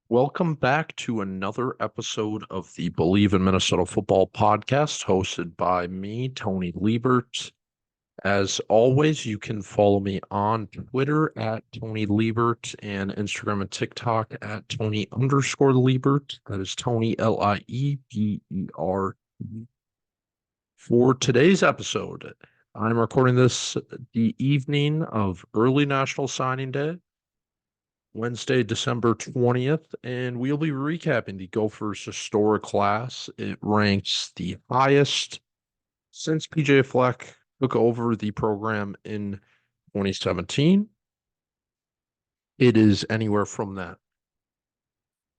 Welcome back to another episode of the Believe in Minnesota Football podcast, hosted by me, Tony Liebert. As always, you can follow me on Twitter at Tony Liebert and Instagram and TikTok at Tony underscore Liebert. That is Tony Liebert. For today's episode, I'm recording this the evening of early National Signing Day. Wednesday, December 20th, and we'll be recapping the Gophers historic class. It ranks the highest since PJ Fleck took over the program in 2017. It is anywhere from that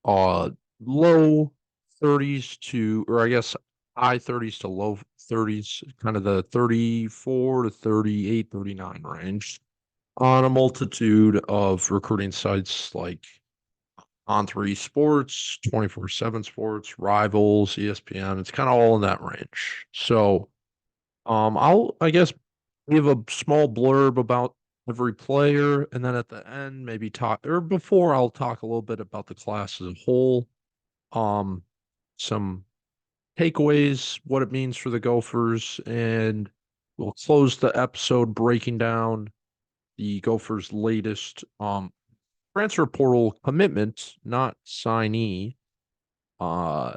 low 30s to, or I guess high 30s to low 30s, kind of the 34 to 38, 39 range on a multitude of recruiting sites like On3 Sports, 24/7 Sports, Rivals, ESPN. It's kind of all in that range. So, I guess give a small blurb about every player, and then at the end, maybe talk or before I'll talk a little bit about the class as a whole. Um, some takeaways, what it means for the Gophers, and we'll close the episode breaking down the Gophers' latest transfer portal commitment, not signee, uh,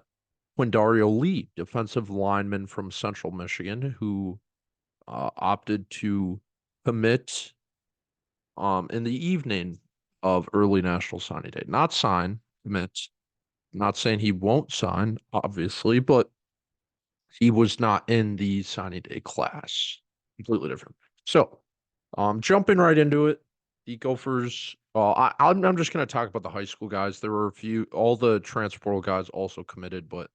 Quindario Lee, defensive lineman from Central Michigan, who opted to commit in the evening of early National Signing Day. Not sign, commit. Not saying he won't sign, obviously, but he was not in the signing day class. Completely different. So, jumping right into it, the Gophers. I'm just going to talk about the high school guys. There were a few, all the transfer portal guys also committed, but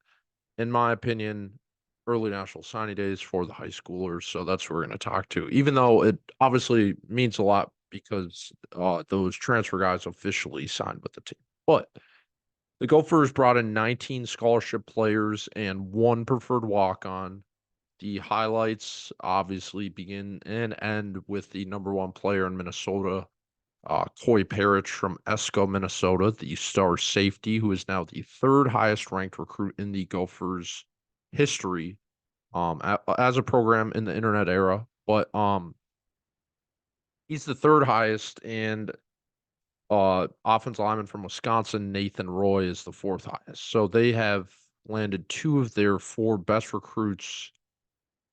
in my opinion, early national signing days for the high schoolers. So that's what we're going to talk to, even though it obviously means a lot because those transfer guys officially signed with the team. But the Gophers brought in 19 scholarship players and one preferred walk on. The highlights obviously begin and end with the number one player in Minnesota, Koi Perich from Esco, Minnesota, the star safety, who is now the third highest ranked recruit in the Gophers history as a program in the internet era. But he's the third highest, and offensive lineman from Wisconsin, Nathan Roy, is the fourth highest. So they have landed two of their four best recruits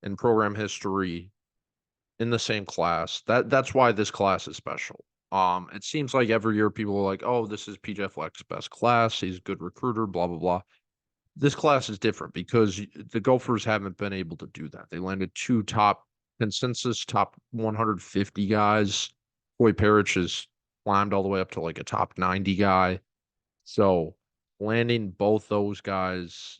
in program history in the same class. That's why this class is special. It seems like every year people are like, "Oh, this is PJ Fleck's best class. He's a good recruiter." Blah blah blah. This class is different because the Gophers haven't been able to do that. They landed two top consensus top 150 guys. Koi Perich has climbed all the way up to like a top 90 guy. So landing both those guys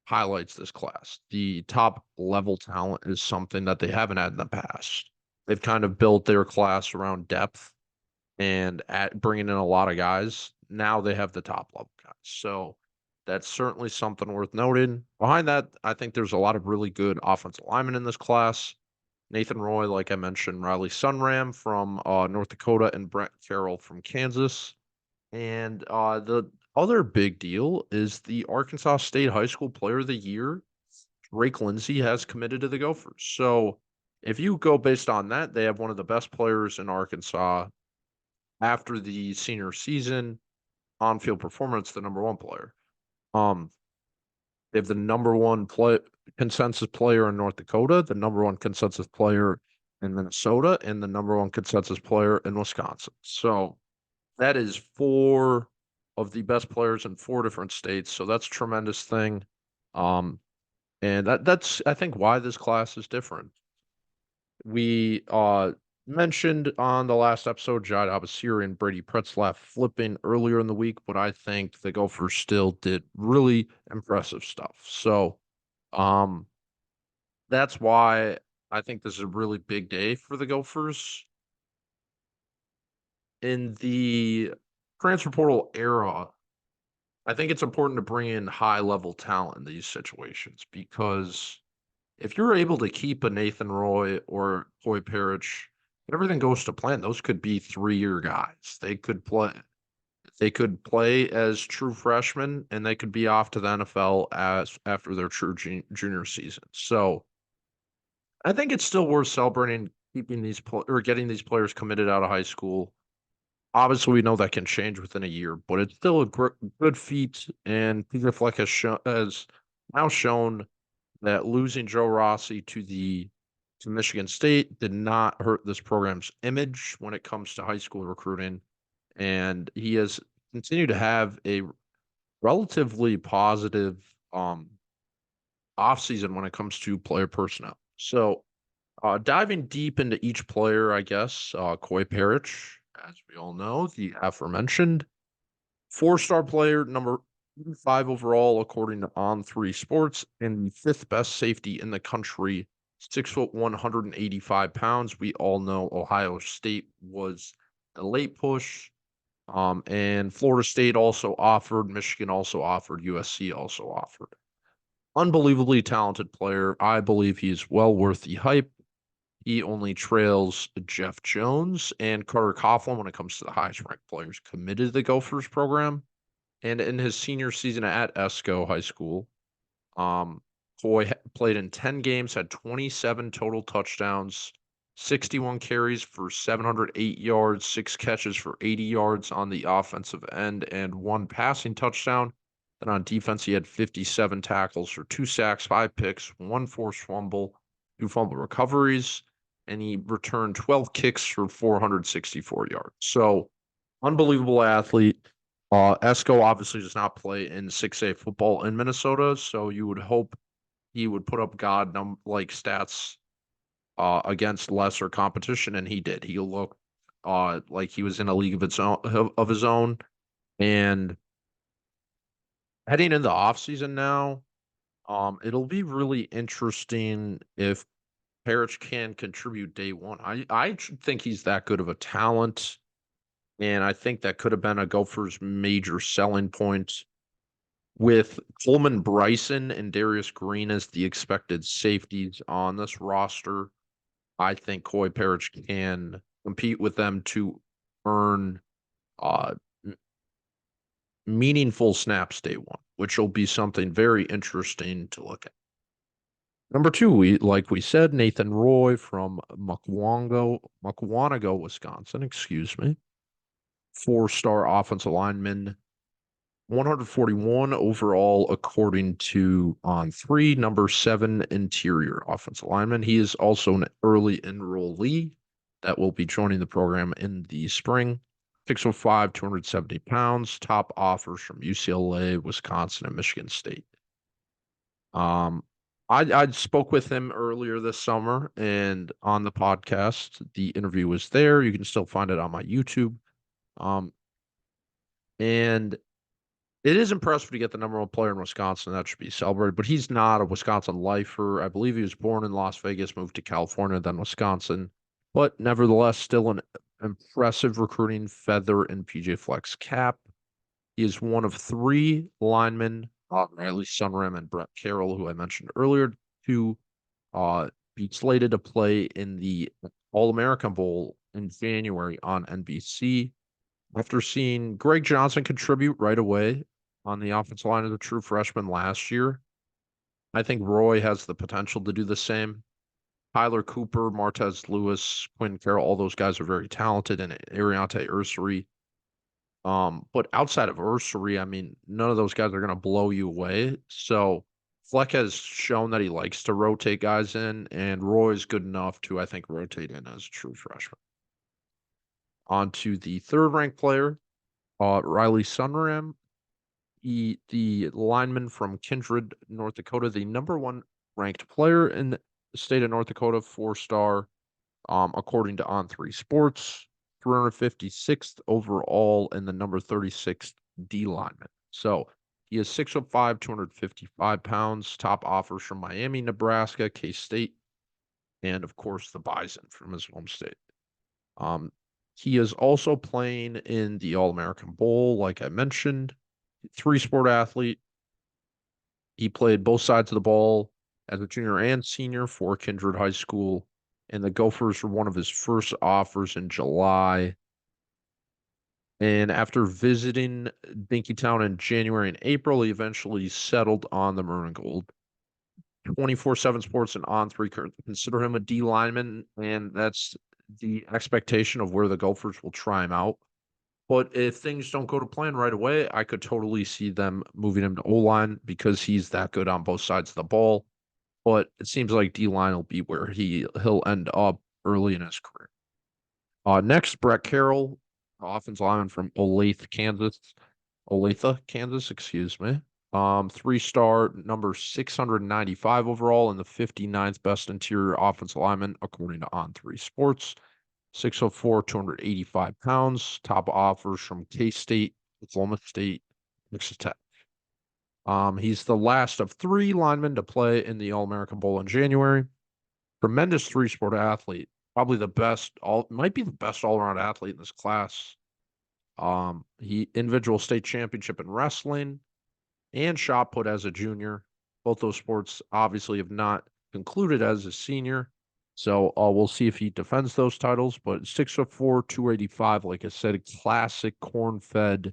highlights this class. The top level talent is something that they haven't had in the past. They've kind of built their class around depth and at bringing in a lot of guys. Now they have the top level guys. So that's certainly something worth noting. Behind that, I think there's a lot of really good offensive linemen in this class. Nathan Roy, like I mentioned, Riley Sunram from North Dakota, and Brett Carroll from Kansas. And the other big deal is the Arkansas State High School Player of the Year, Drake Lindsey, has committed to the Gophers. So if you go based on that, they have one of the best players in Arkansas after the senior season on field performance, the number one player. Um, they have the number one consensus player in North Dakota, the number one consensus player in Minnesota, and the number one consensus player in Wisconsin. So that is four of the best players in four different states. So that's a tremendous thing. Um, and that's I think why this class is different. We mentioned on the last episode Jad Abasiri and Brady Pretzlaff flipping earlier in the week, but I think the Gophers still did really impressive stuff. So um that's why I think this is a really big day for the Gophers. In the transfer portal era, I think it's important to bring in high level talent in these situations because if you're able to keep a Nathan Roy or Koi Perich, everything goes to plan. Those could be 3-year guys. They could play They could play as true freshmen, and they could be off to the NFL as after their true junior season. So I think it's still worth celebrating keeping these or getting these players committed out of high school. Obviously, we know that can change within a year, but it's still a good feat. And Peter Fleck has now shown that losing Joe Rossi to Michigan State did not hurt this program's image when it comes to high school recruiting, and he has continued to have a relatively positive offseason when it comes to player personnel. So, diving deep into each player, I guess, Koi Perich, as we all know, the aforementioned four-star player, number 5 overall, according to On3 Sports, and the fifth best safety in the country, 6'1", 185 pounds. We all know Ohio State was a late push, and Florida State also offered, Michigan also offered, USC also offered. Unbelievably talented player. I believe he's well worth the hype. He only trails Jeff Jones and Carter Coughlin when it comes to the highest ranked players committed to the Gophers program. And in his senior season at ESCO High School, Coy played in 10 games, had 27 total touchdowns, 61 carries for 708 yards, 6 catches for 80 yards on the offensive end, and 1 passing touchdown. Then on defense, he had 57 tackles for 2 sacks, 5 picks, 1 forced fumble, 2 fumble recoveries, and he returned 12 kicks for 464 yards. So, unbelievable athlete. Esco obviously does not play in 6A football in Minnesota, so you would hope he would put up like stats against lesser competition, and he did. He looked like he was in a league of his own. And heading into the offseason now, it'll be really interesting if Perich can contribute day one. I think he's that good of a talent, and I think that could have been a Gophers' major selling point. With Coleman Bryson and Darius Green as the expected safeties on this roster, I think Koi Perich can compete with them to earn uh, meaningful snaps day one, which will be something very interesting to look at. Number 2, like we said, Nathan Roy from Mukwonago, Wisconsin, excuse me. 4-star offensive lineman, 141 overall, according to On3, number 7 interior offensive lineman. He is also an early enrollee that will be joining the program in the spring. 6'5", 270 pounds, top offers from UCLA, Wisconsin, and Michigan State. I spoke with him earlier this summer, and on the podcast, the interview was there. You can still find it on my YouTube. And it is impressive to get the number 1 player in Wisconsin. That should be celebrated, but he's not a Wisconsin lifer. I believe he was born in Las Vegas, moved to California, then Wisconsin, but nevertheless, still an impressive recruiting feather in PJ Fleck's cap. He is one of 3 linemen, Riley Sunram and Brett Carroll, who I mentioned earlier, to be slated to play in the All-American Bowl in January on NBC. After seeing Greg Johnson contribute right away on the offensive line as a true freshman last year, I think Roy has the potential to do the same. Tyler Cooper, Martez Lewis, Quinn Carroll, all those guys are very talented, and Ariante Ursary. But outside of Ursary, I mean, none of those guys are going to blow you away. So Fleck has shown that he likes to rotate guys in, and Roy is good enough to, I think, rotate in as a true freshman. On to the third-ranked player, Riley Sunram, the lineman from Kindred, North Dakota, the number 1 ranked player in the state of North Dakota, 4-star, according to On3 Sports, 356th overall, and the number 36th D lineman. So he is 6'5", 255 pounds, top offers from Miami, Nebraska, K-State, and of course the Bison from his home state. He is also playing in the All-American Bowl, like I mentioned. 3-sport athlete. He played both sides of the ball as a junior and senior for Kindred High School, and the Gophers were one of his first offers in July. And after visiting Dinkytown in January and April, he eventually settled on the Maroon and Gold. 24/7 Sports and On3 consider him a D lineman, and that's the expectation of where the Gophers will try him out. But if things don't go to plan right away, I could totally see them moving him to O-line because he's that good on both sides of the ball. But it seems like D-line will be where he'll end up early in his career. Next, Brett Carroll, offensive lineman from Olathe, Kansas, excuse me. Three-star, number 695 overall, and the 59th best interior offensive lineman, according to On3 Sports. 6'4", 285 pounds. Top offers from K-State, Oklahoma State, Texas Tech. He's the last of three linemen to play in the All-American Bowl in January. Tremendous three-sport athlete. Probably the best, might be the best all-around athlete in this class. He individual state championship in wrestling and shot put as a junior. Both those sports obviously have not concluded as a senior. So we'll see if he defends those titles. But 6'4", 285, like I said, a classic corn-fed,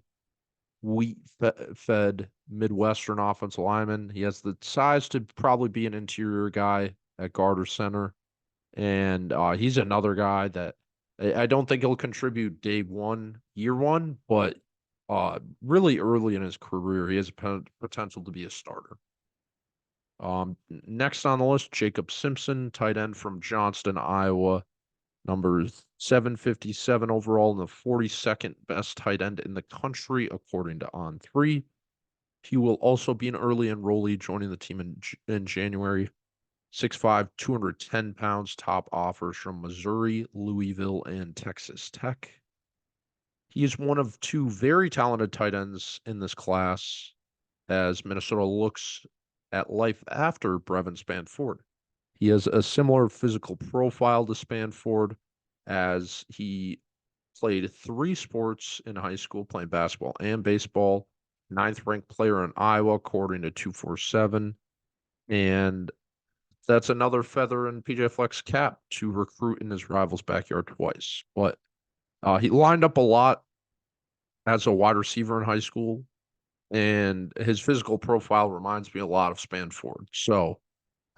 wheat-fed Midwestern offensive lineman. He has the size to probably be an interior guy at guard or center. And he's another guy that I don't think he'll contribute day one, year one, but really early in his career, he has potential to be a starter. Next on the list, Jacob Simpson, tight end from Johnston, Iowa, number 757 overall and the 42nd best tight end in the country, according to On3. He will also be an early enrollee, joining the team in January. 6'5", 210 pounds, top offers from Missouri, Louisville, and Texas Tech. He is one of two very talented tight ends in this class as Minnesota looks at life after Brevin Spanford. He has a similar physical profile to Spanford, as he played three sports in high school, playing basketball and baseball. Ninth-ranked player in Iowa, according to 247. And that's another feather in PJ Fleck's cap to recruit in his rival's backyard twice. But he lined up a lot as a wide receiver in high school, and his physical profile reminds me a lot of Spanford. So,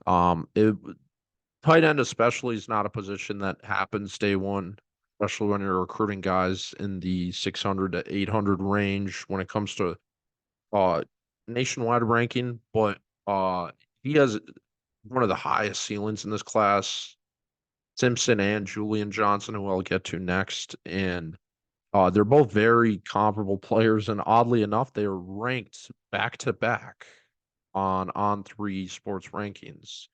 tight end especially is not a position that happens day one, especially when you're recruiting guys in the 600 to 800 range when it comes to nationwide ranking. But he has one of the highest ceilings in this class. Simpson and Julian Johnson, who I'll get to next, and they're both very comparable players, and oddly enough, they are ranked back to back on 3 sports rankings.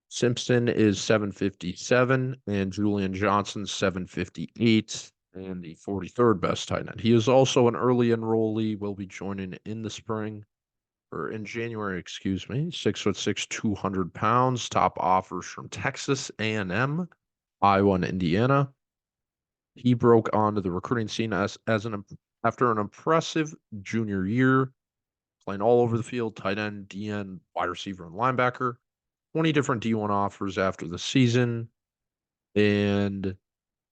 Simpson is 757, and Julian Johnson 758, and the 43rd best tight end. He is also an early enrollee. Will be joining in the spring. Or in January, excuse me, 6'6", 200 pounds. Top offers from Texas A&M, Iowa, and Indiana. He broke onto the recruiting scene after an impressive junior year, playing all over the field, tight end, DN, wide receiver, and linebacker. 20 different D1 offers after the season. And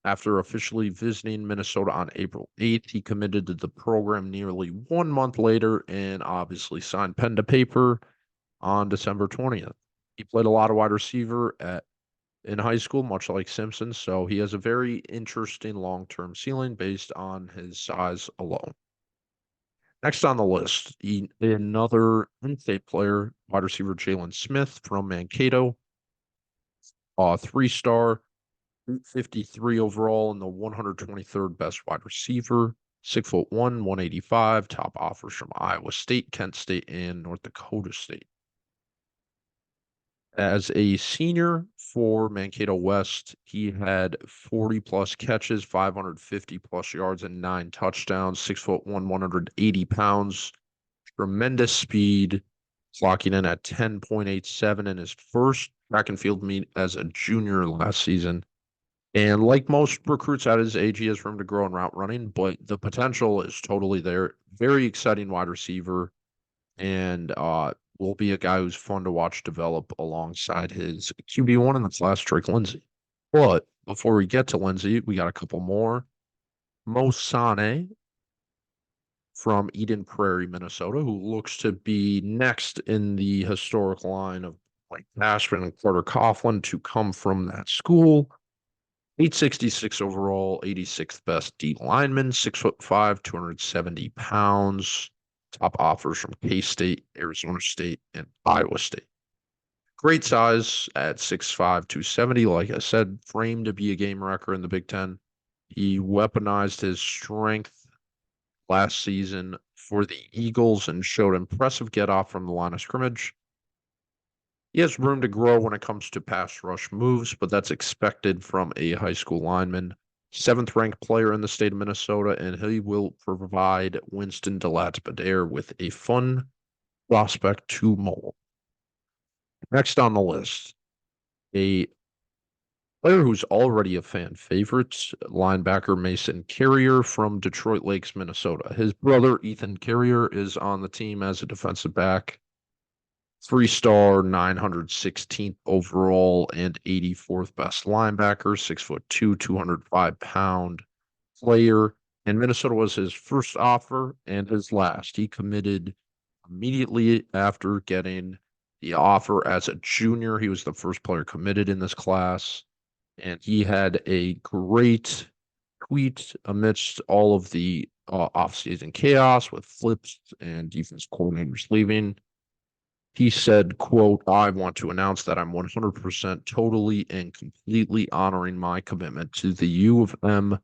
after officially visiting Minnesota on April 8th, he committed to the program nearly 1 month later and obviously signed pen to paper on December 20th. He played a lot of wide receiver in high school, much like Simpson, so he has a very interesting long-term ceiling based on his size alone. Next on the list, another in-state player, wide receiver Jalen Smith from Mankato, 3-star, 53 overall, and the 123rd best wide receiver. 6'1", 185. Top offers from Iowa State, Kent State, and North Dakota State. As a senior for Mankato West, he had 40-plus catches, 550-plus yards, and 9 touchdowns. 6'1", 180 pounds. Tremendous speed, clocking in at 10.87 in his first track and field meet as a junior last season. And like most recruits at his age, he has room to grow in route running, but the potential is totally there. Very exciting wide receiver, and will be a guy who's fun to watch develop alongside his QB1 in the class, Drake Lindsey. But before we get to Lindsey, we got a couple more. Mosane from Eden Prairie, Minnesota, who looks to be next in the historic line of like Ashman and Carter Coughlin to come from that school. 866 overall, 86th best D lineman, 6'5", 270 pounds. Top offers from K-State, Arizona State, and Iowa State. Great size at 6'5", 270. Like I said, framed to be a game wrecker in the Big Ten. He weaponized his strength last season for the Eagles and showed impressive get off from the line of scrimmage. He has room to grow when it comes to pass rush moves, but that's expected from a high school lineman. Seventh ranked player in the state of Minnesota, and he will provide Winston Delatbadere with a fun prospect to mold. Next on the list, a player who's already a fan favorite, linebacker Mason Carrier from Detroit Lakes, Minnesota. His brother, Ethan Carrier, is on the team as a defensive back. 3-star, 916th overall, and 84th best linebacker, 6'2", 205-pound player. And Minnesota was his first offer and his last. He committed immediately after getting the offer as a junior. He was the first player committed in this class. And he had a great tweet amidst all of the offseason chaos with flips and defense coordinators leaving. He said, quote, "I want to announce that I'm 100% totally and completely honoring my commitment to the U of M.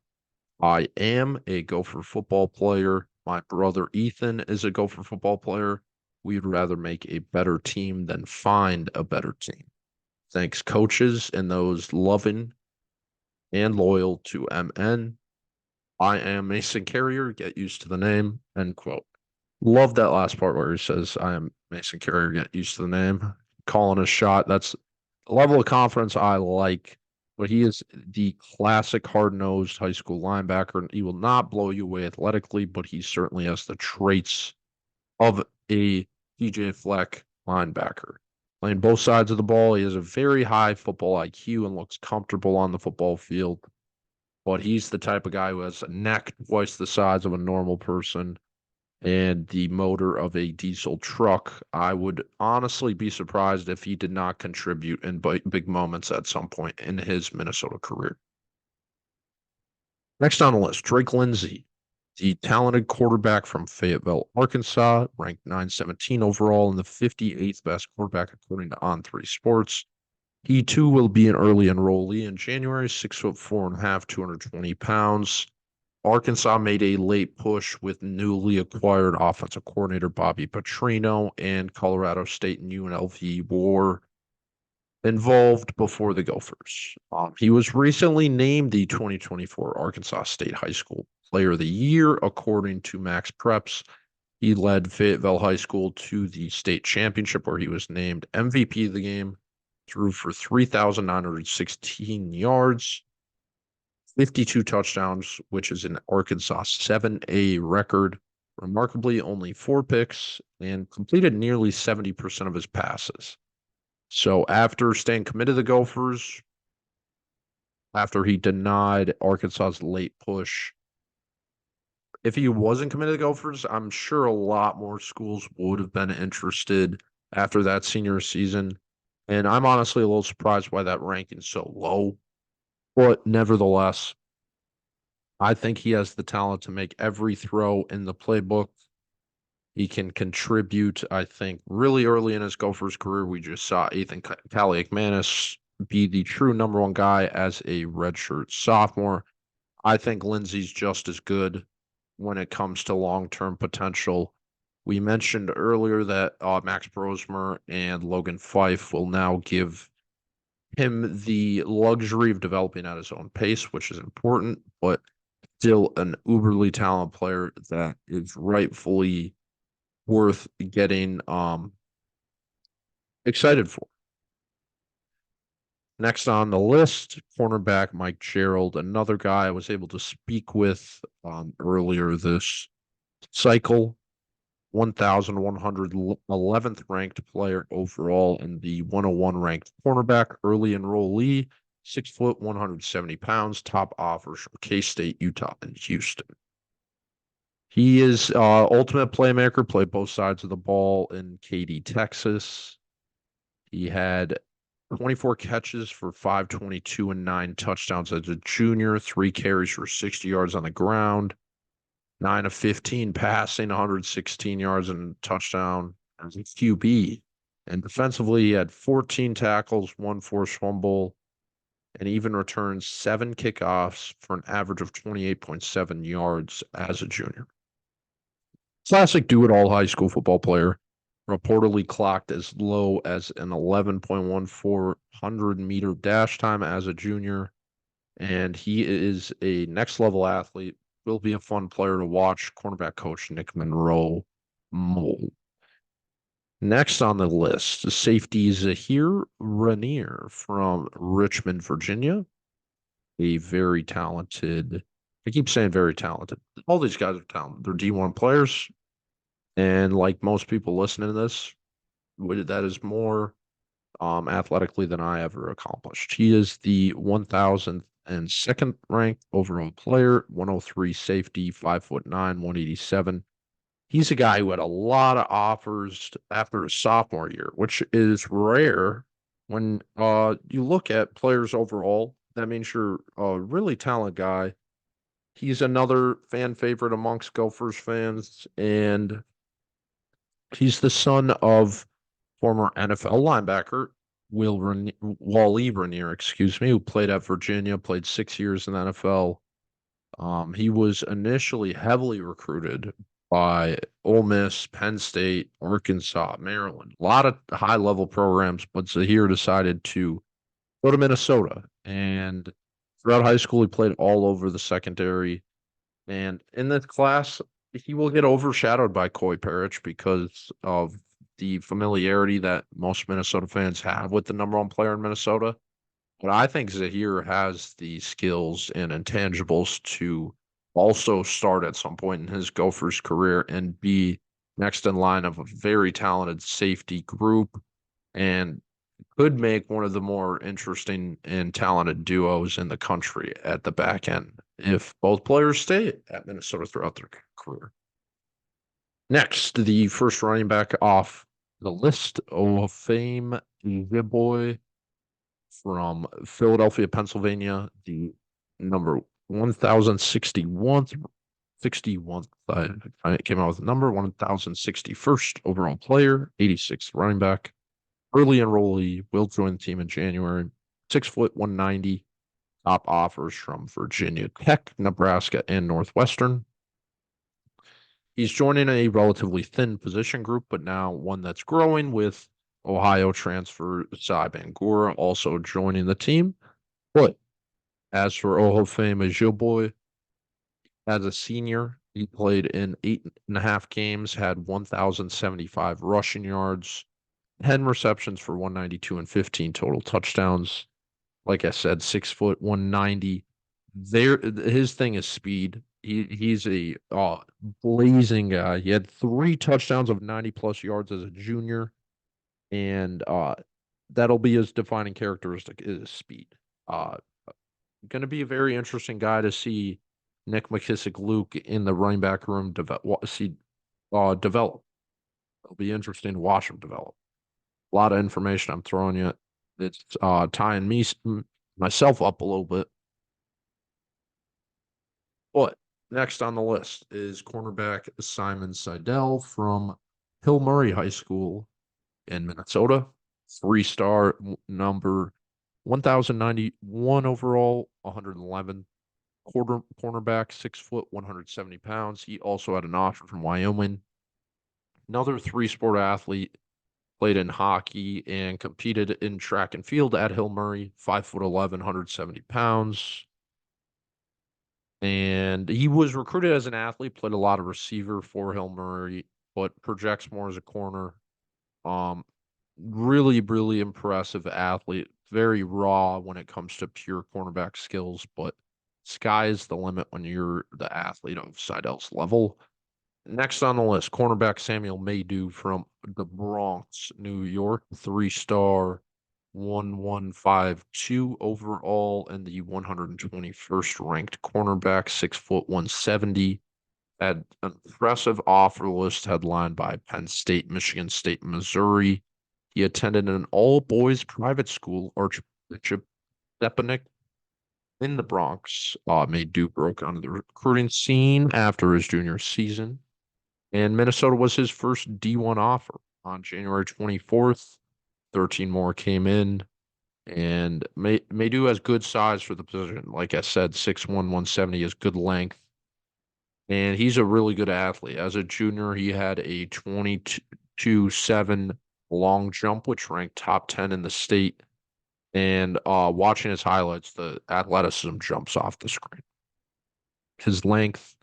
I am a Gopher football player. My brother Ethan is a Gopher football player. We'd rather make a better team than find a better team. Thanks, coaches and those loving and loyal to MN. I am Mason Carrier. Get used to the name." End quote. Love that last part where he says, "I am Mason Carrier. Get used to the name." Calling a shot. That's a level of confidence I like. But he is the classic hard-nosed high school linebacker. He will not blow you away athletically, but he certainly has the traits of a DJ Fleck linebacker. Playing both sides of the ball, he has a very high football IQ and looks comfortable on the football field. But he's the type of guy who has a neck twice the size of a normal person and the motor of a diesel truck. I would honestly be surprised if he did not contribute in big moments at some point in his Minnesota career. Next on the list, Drake Lindsey, the talented quarterback from Fayetteville, Arkansas, ranked 917 overall and the 58th best quarterback according to On3 Sports. He too will be an early enrollee in January, 6'4.5", 220 pounds. Arkansas made a late push with newly acquired offensive coordinator Bobby Petrino, and Colorado State and UNLV were involved before the Gophers. He was recently named the 2024 Arkansas State High School Player of the Year, according to Max Preps. He led Fayetteville High School to the state championship, where he was named MVP of the game, threw for 3,916 yards, 52 touchdowns, which is an Arkansas 7A record. Remarkably, only 4 picks and completed nearly 70% of his passes. So after staying committed to the Gophers, after he denied Arkansas's late push, if he wasn't committed to the Gophers, I'm sure a lot more schools would have been interested after that senior season. And I'm honestly a little surprised why that ranking is so low. But nevertheless, I think he has the talent to make every throw in the playbook. He can contribute, I think, really early in his Gophers career. We just saw Ethan Kaliakmanis be the true number one guy as a redshirt sophomore. I think Lindsey's just as good when it comes to long-term potential. We mentioned earlier that Max Brosmer and Logan Fife will now give him the luxury of developing at his own pace, which is important, but still an uberly talented player that is rightfully worth getting excited for. Next on the list, cornerback Mike Gerald, another guy I was able to speak with earlier this cycle. 1,111th ranked player overall and the 101 ranked cornerback, early enrollee. 6 foot, 170 pounds, top offers from K-State, Utah, and Houston. He is ultimate playmaker, played both sides of the ball in Katy, Texas. He had 24 catches for 522 and 9 touchdowns as a junior, 3 carries for 60 yards on the ground, 9 of 15 passing, 116 yards and a touchdown as a QB. And defensively, he had 14 tackles, 1 forced fumble, and even returned 7 kickoffs for an average of 28.7 yards as a junior. Classic do-it-all high school football player, reportedly clocked as low as an 11.1400-meter dash time as a junior, and he is a next-level athlete. Will be a fun player to watch. Cornerback coach Nick Monroe mold. Next on the list, safety Sieh Rainier from Richmond, Virginia. A very talented, I keep saying very talented. All these guys are talented. They're D1 players. And like most people listening to this, that is more athletically than I ever accomplished. He is the 1,002nd ranked overall player, 103 safety, 5'9", 187. He's a guy who had a lot of offers after his sophomore year, which is rare when you look at players overall. That means you're a really talented guy. He's another fan favorite amongst Gophers fans, and he's the son of former NFL linebacker Wally Rainier, excuse me, who played at Virginia, played 6 years in the NFL. He was initially heavily recruited by Ole Miss, Penn State, Arkansas, Maryland, a lot of high-level programs, but Sieh decided to go to Minnesota. And throughout high school, he played all over the secondary. And in this class, he will get overshadowed by Koi Perich because of the familiarity that most Minnesota fans have with the number one player in Minnesota. But I think Sieh has the skills and intangibles to also start at some point in his Gophers career and be next in line of a very talented safety group and could make one of the more interesting and talented duos in the country at the back end if both players stay at Minnesota throughout their career. Next, the first running back off the list of fame, the boy from Philadelphia, Pennsylvania, the number 1061, 61th, I came out with the number 1061st overall player, 86th running back, early enrollee, will join the team in January, 6 foot, 190, top offers from Virginia Tech, Nebraska, and Northwestern. He's joining a relatively thin position group, but now one that's growing with Ohio transfer Sieh Bangura also joining the team. But as for Ojo Fame Boy, as a senior, he played in 8.5 games, had 1,075 rushing yards, 10 receptions for 192 and 15 total touchdowns. Like I said, 6 foot, 190. His thing is speed. He's a blazing guy. He had 3 touchdowns of 90+ yards as a junior, and that'll be his defining characteristic is speed. Going to be a very interesting guy to see Nick McKissick-Luke in the running back room develop. It'll be interesting to watch him develop. A lot of information I'm throwing you. It's tying myself up a little bit. But next on the list is cornerback Simon Seidel from Hill Murray High School in Minnesota. 3-star number 1,091 overall, 111 cornerback, 6 foot, 170 pounds. He also had an offer from Wyoming. Another 3-sport athlete, played in hockey and competed in track and field at Hill Murray, 5'11", 170 pounds. And he was recruited as an athlete, played a lot of receiver for Hill Murray, but projects more as a corner. Really, really impressive athlete. Very raw when it comes to pure cornerback skills, but sky is the limit when you're the athlete of Seidel's level. Next on the list, cornerback Samuel Maydew from the Bronx, New York, 3-star 6'1", 152 overall, and the 121st ranked cornerback, 6 foot 170. Had an impressive offer list headlined by Penn State, Michigan State, Missouri. He attended an all-boys private school, Archbishop Stepanek, in the Bronx. Made Duke broke onto the recruiting scene after his junior season, and Minnesota was his first D1 offer on January 24th. 13 more came in, and Maydew has good size for the position. Like I said, 6'1", 170 is good length, and he's a really good athlete. As a junior, he had a 22.7 long jump, which ranked top 10 in the state. And watching his highlights, the athleticism jumps off the screen. His length,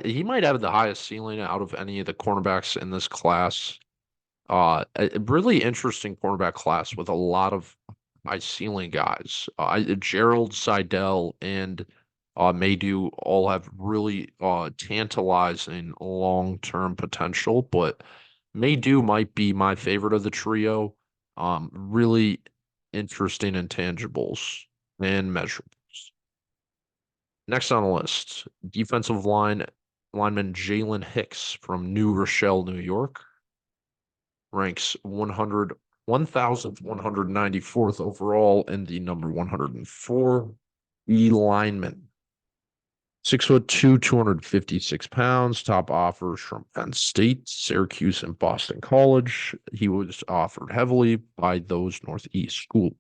he might have the highest ceiling out of any of the cornerbacks in this class. A really interesting cornerback class with a lot of high ceiling guys. Gerald Seidel and Maydew all have really tantalizing long term potential, but Maydew might be my favorite of the trio. Really interesting intangibles and measurables. Next on the list, lineman Jalen Hicks from New Rochelle, New York, ranks 1,194th overall and the number 104 E lineman. 6'2", 256 pounds. Top offers from Penn State, Syracuse, and Boston College. He was offered heavily by those Northeast schools.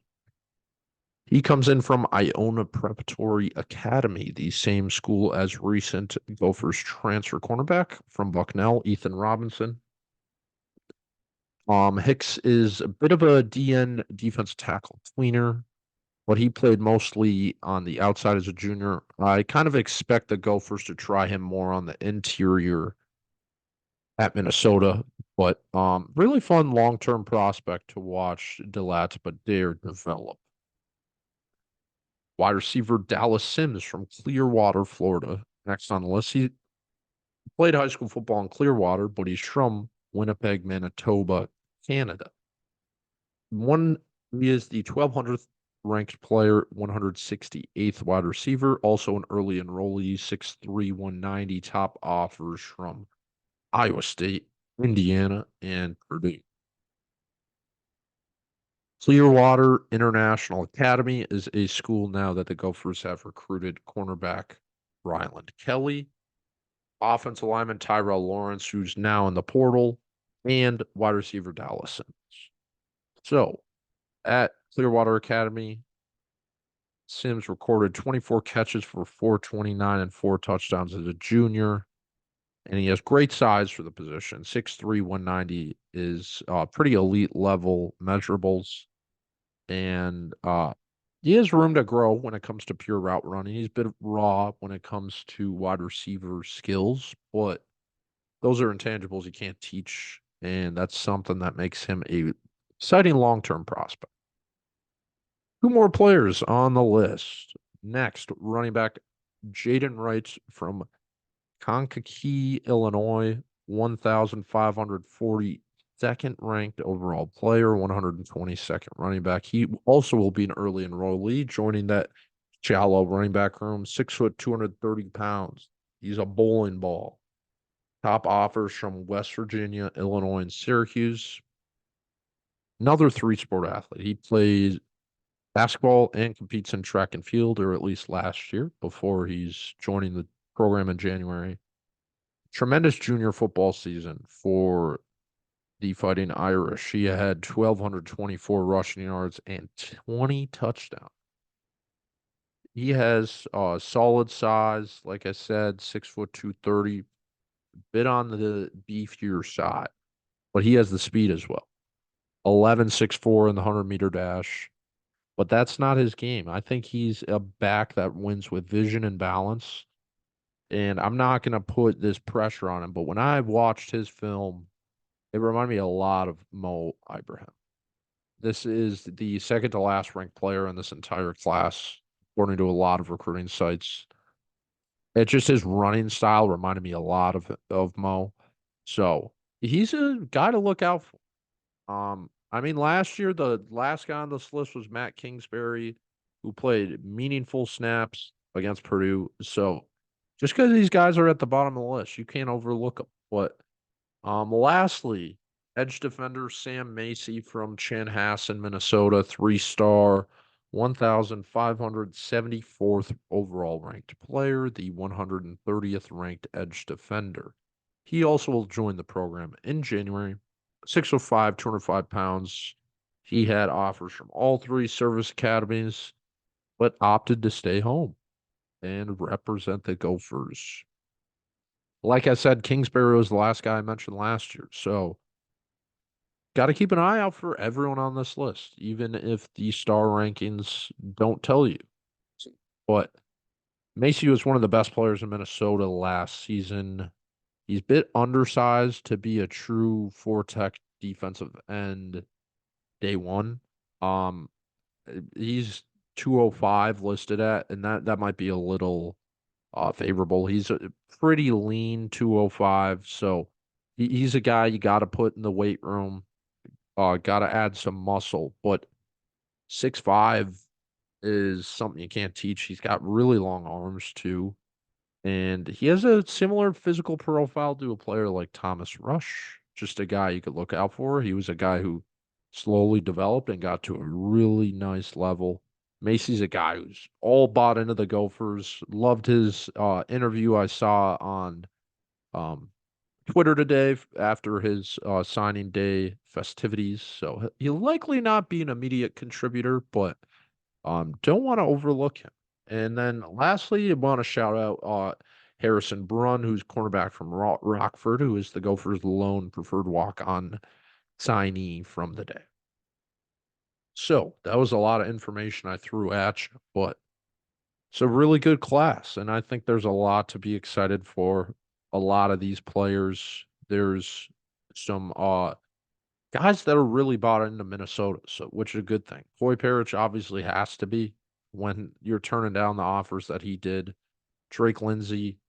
He comes in from Iona Preparatory Academy, the same school as recent Gophers transfer cornerback from Bucknell, Ethan Robinson. Hicks is a bit of a DN defensive tackle tweener, but he played mostly on the outside as a junior. I kind of expect the Gophers to try him more on the interior at Minnesota, but really fun long-term prospect to watch Dare develop. Wide receiver Dallas Sims from Clearwater, Florida. Next on the list, he played high school football in Clearwater, but he's from Winnipeg, Manitoba, Canada. He is the 1,200th ranked player, 168th wide receiver, also an early enrollee, 6'3", 190. Top offers from Iowa State, Indiana, and Purdue. Clearwater International Academy is a school now that the Gophers have recruited cornerback Ryland Kelly, offensive lineman Tyrell Lawrence, who's now in the portal, and wide receiver Dallas Sims. So, at Clearwater Academy, Sims recorded 24 catches for 429 and 4 touchdowns as a junior, and he has great size for the position. 6'3", 190 is pretty elite level measurables, and he has room to grow when it comes to pure route running. He's a bit raw when it comes to wide receiver skills, but those are intangibles you can't teach, and that's something that makes him a exciting long-term prospect. Two more players on the list. Next, running back Jaden Wright from Kankakee, Illinois, 1,542nd ranked overall player, 122nd running back. He also will be an early enrollee, joining that shallow running back room, 6', 230 pounds. He's a bowling ball. Top offers from West Virginia, Illinois, and Syracuse. Another three-sport athlete. He plays basketball and competes in track and field, or at least last year before he's joining the program in January. Tremendous junior football season for the Fighting Irish. He had 1,224 rushing yards and 20 touchdowns. He has solid size, like I said, 6', 230, bit on the beefier side, but he has the speed as well. 11.64 in the 100-meter dash. But that's not his game. I think he's a back that wins with vision and balance. And I'm not going to put this pressure on him, but when I watched his film, it reminded me a lot of Mo Ibrahim. This is the second to last ranked player in this entire class, according to a lot of recruiting sites. It's just his running style reminded me a lot of Mo. So he's a guy to look out for. I mean, last year, the last guy on this list was Matt Kingsbury, who played meaningful snaps against Purdue. So just because these guys are at the bottom of the list, you can't overlook them. But lastly, edge defender Sam Macy from Chanhassen, Minnesota, 3-star, 1,574th overall ranked player, the 130th ranked edge defender. He also will join the program in January. 6'5", 205 pounds. He had offers from all three service academies, but opted to stay home and represent the Gophers. Like I said, Kingsbury was the last guy I mentioned last year. So got to keep an eye out for everyone on this list, even if the star rankings don't tell you. But Macy was one of the best players in Minnesota last season. He's a bit undersized to be a true four-tech defensive end day one. Um, he's 205 listed at, and that might be a little favorable. He's a pretty lean 205, so he's a guy you got to put in the weight room. Got to add some muscle, but 6'5" is something you can't teach. He's got really long arms too, and he has a similar physical profile to a player like Thomas Rush. Just a guy you could look out for. He was a guy who slowly developed and got to a really nice level. Macy's a guy who's all bought into the Gophers. Loved his interview I saw on um, Twitter today after his signing day festivities. So he'll likely not be an immediate contributor, but don't want to overlook him. And then lastly, I want to shout out Harrison Brunn, who's cornerback from Rockford, who is the Gophers' lone preferred walk-on signee from the day. So that was a lot of information I threw at you, but it's a really good class, and I think there's a lot to be excited for. A lot of these players, there's some guys that are really bought into Minnesota, so which is a good thing. Koi Perich obviously has to be when you're turning down the offers that he did. Drake Lindsey,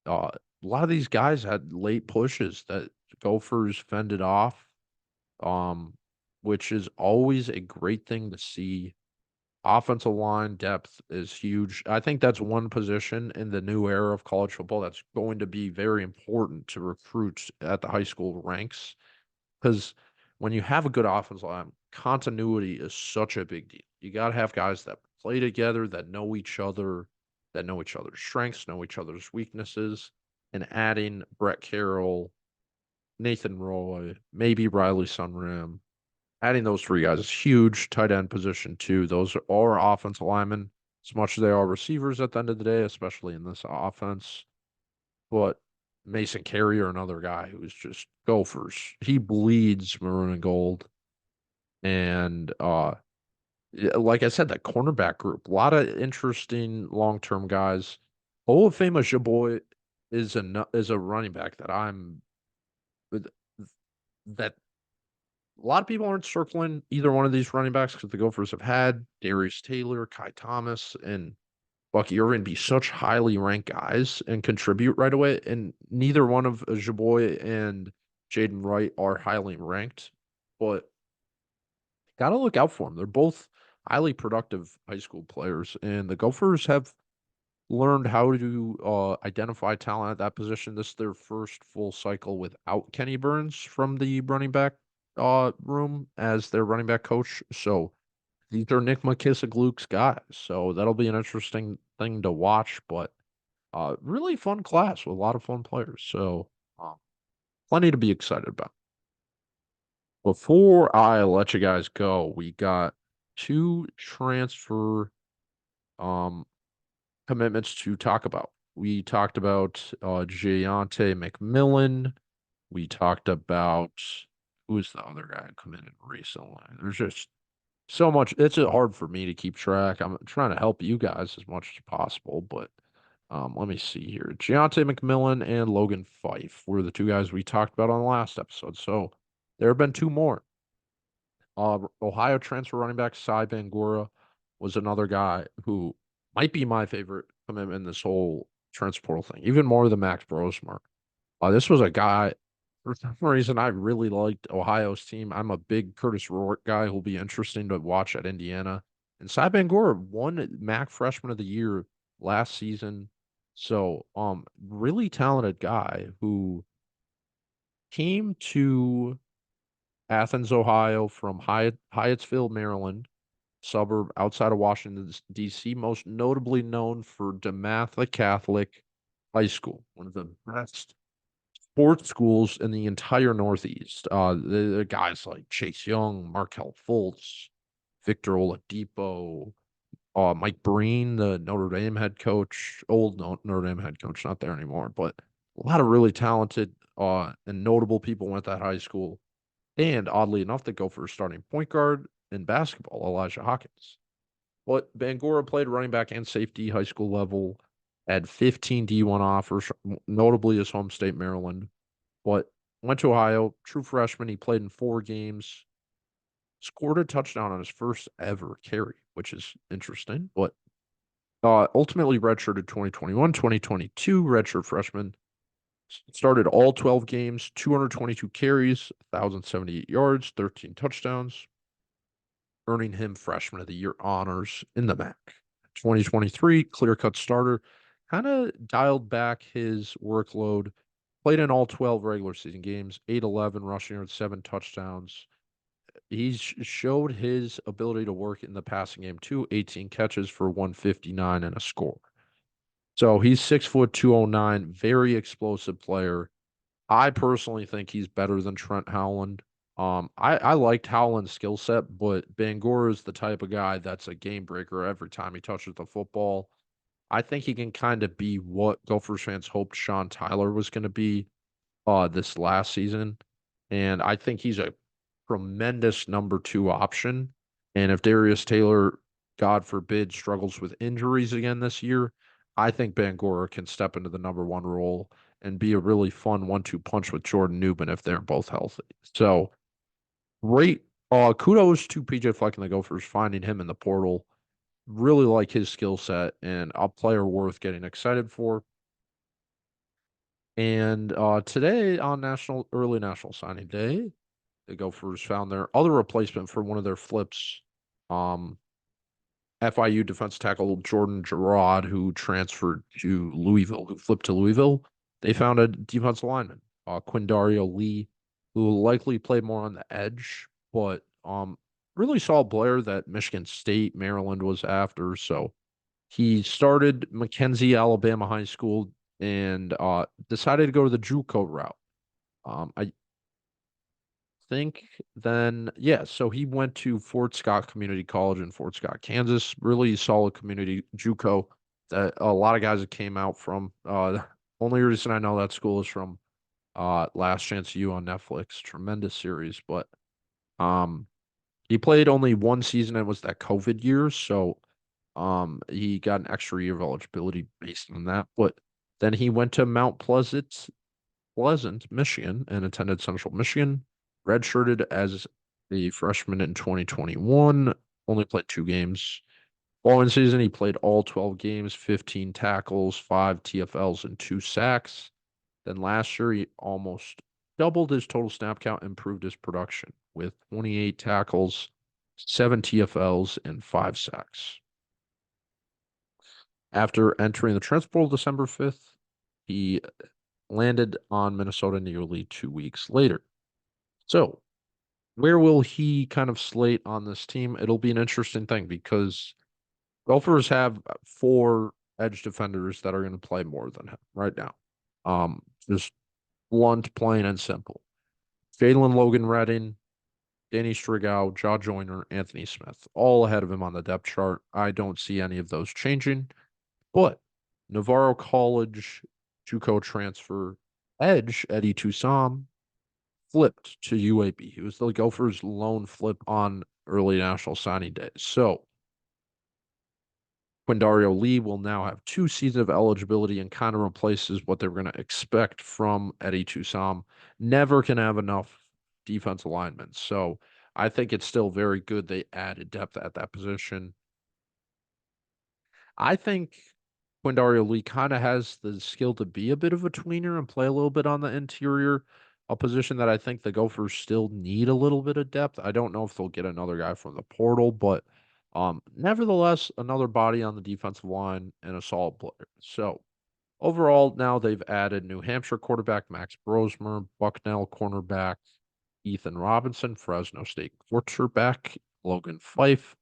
a lot of these guys had late pushes that Gophers fended off, um, which is always a great thing to see. Offensive line depth is huge. I think that's one position in the new era of college football that's going to be very important to recruits at the high school ranks. Because when you have a good offensive line, continuity is such a big deal. You got to have guys that play together, that know each other, that know each other's strengths, know each other's weaknesses, and adding Brett Carroll, Nathan Roy, maybe Riley Sunram. Adding those three guys is huge. Tight end position too. Those are offensive linemen as much as they are receivers at the end of the day, especially in this offense. But Mason Carrier, another guy who's just Gophers. He bleeds maroon and gold. And like I said, that cornerback group, a lot of interesting long-term guys. Olafema Jaboy is a running back that that a lot of people aren't circling either one of these running backs because the Gophers have had Darius Taylor, Kai Thomas, and Bucky Irvin be such highly ranked guys and contribute right away. And neither one of Jaboy and Jaden Wright are highly ranked, but got to look out for them. They're both highly productive high school players, and the Gophers have learned how to identify talent at that position. This is their first full cycle without Kenny Burns from the running back room as their running back coach. So these are Nick McKissick, Luke's guys. So that'll be an interesting thing to watch, but really fun class with a lot of fun players. So plenty to be excited about. Before I let you guys go, we got two transfer um commitments to talk about. We talked about Jayante McMillan. We talked about who's the other guy who committed recently. There's just so much. It's hard for me to keep track. I'm trying to help you guys as much as possible, but let me see here. Jayante McMillan and Logan Fife were the two guys we talked about on the last episode. So there have been two more. Ohio transfer running back Sieh Bangura was another guy who might be my favorite commitment in this whole transfer portal thing, even more than Max Brosmer. This was a guy For some reason, I really liked Ohio's team. I'm a big Curtis Rourke guy who'll be interesting to watch at Indiana. And Cy Bangura won MAC Freshman of the Year last season. So, really talented guy who came to Athens, Ohio from Hyattsville, Maryland, suburb outside of Washington, D.C., most notably known for DeMatha Catholic High School, one of the best sports schools in the entire Northeast. The guys like Chase Young, Markel Fultz, Victor Oladipo, Mike Breen, the Notre Dame head coach, old Notre Dame head coach, not there anymore, but a lot of really talented and notable people went to that high school. And oddly enough, the Gophers starting point guard in basketball, Elijah Hawkins. But Bangura played running back and safety high school level, had 15 D1 offers, notably his home state, Maryland. But went to Ohio, true freshman. He played in 4 games, scored a touchdown on his first ever carry, which is interesting. But ultimately redshirted 2021, 2022, redshirt freshman. Started all 12 games, 222 carries, 1,078 yards, 13 touchdowns, earning him Freshman of the Year honors in the MAC. 2023, clear cut starter, kind of dialed back his workload, played in all 12 regular season games, 811 rushing yards, 7 touchdowns. He's showed his ability to work in the passing game too, 18 catches for 159 and a score. So he's 6 foot 209, very explosive player. I personally think he's better than Trent Howland. I liked Howland's skill set, but Bangura is the type of guy that's a game breaker every time he touches the football. I think he can kind of be what Gophers fans hoped Sean Tyler was going to be this last season. And I think he's a tremendous number 2 option. And if Darius Taylor, God forbid, struggles with injuries again this year, I think Bangura can step into the number 1 role and be a really fun 1-2 punch with Jordan Newman if they're both healthy. So great. Kudos to PJ Fleck and the Gophers finding him in the portal. Really like his skill set and a player worth getting excited for. And today on early National Signing Day, the Gophers found their other replacement for one of their flips. FIU defense tackle Jordan Gerard, who transferred to Louisville, who flipped to Louisville. They found a defensive lineman, Quindario Lee, who will likely play more on the edge, but really solid player that Michigan State, Maryland was after. So he started Mackenzie, Alabama High School, and decided to go to the JUCO route. I think then, yeah, so he went to Fort Scott Community College in Fort Scott, Kansas. Really solid community JUCO that a lot of guys that came out from. Only reason I know that school is from Last Chance U on Netflix. Tremendous series, but um he played only 1 season and was that COVID year, so he got an extra year of eligibility based on that. But then he went to Mount Pleasant, Michigan, and attended Central Michigan. Redshirted as a freshman in 2021. Only played 2 games. Following season, he played all 12 games, 15 tackles, 5 TFLs, and 2 sacks. Then last year, he almost doubled his total snap count, improved his production with 28 tackles, 7 TFLs, and 5 sacks. After entering the transfer portal December 5th, he landed on Minnesota nearly 2 weeks later. So, where will he kind of slate on this team? It'll be an interesting thing because Gophers have 4 edge defenders that are going to play more than him right now. Just blunt, plain, and simple. Jalen Logan Redding, Danny Strigow, Jaw Joyner, Anthony Smith, all ahead of him on the depth chart. I don't see any of those changing. But Navarro College, JUCO transfer, edge Eddie Toussaint flipped to UAB. He was the Gophers' lone flip on early National Signing Day. So Quindario Lee will now have 2 seasons of eligibility and kind of replaces what they were going to expect from Eddie Toussaint. Never can have enough defensive linemen. So I think it's still very good they added depth at that position. I think Quindario Lee kind of has the skill to be a bit of a tweener and play a little bit on the interior. a position that I think the Gophers still need a little bit of depth. I don't know if they'll get another guy from the portal, but nevertheless, another body on the defensive line and a solid player. So overall, now they've added New Hampshire quarterback Max Brosmer, Bucknell cornerback Ethan Robinson, Fresno State quarterback Logan Fife,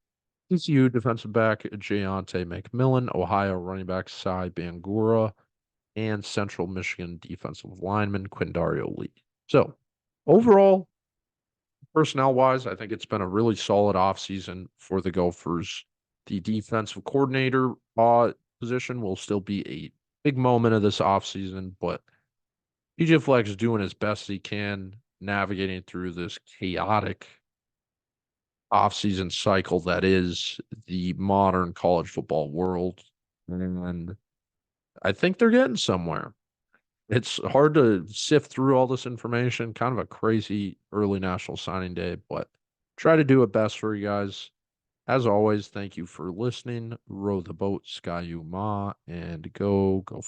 TCU defensive back Jayonte McMillan, Ohio running back Sieh Bangura, and Central Michigan defensive lineman Quindario Lee. So overall, personnel wise, I think it's been a really solid offseason for the Gophers. The defensive coordinator position will still be a big moment of this offseason, but PJ Fleck is doing as best he can navigating through this chaotic offseason cycle that is the modern college football world. And I think they're getting somewhere. It's hard to sift through all this information, kind of a crazy early national signing day, but try to do it best for you guys. As always, thank you for listening. Row the boat, Sky U Ma, and go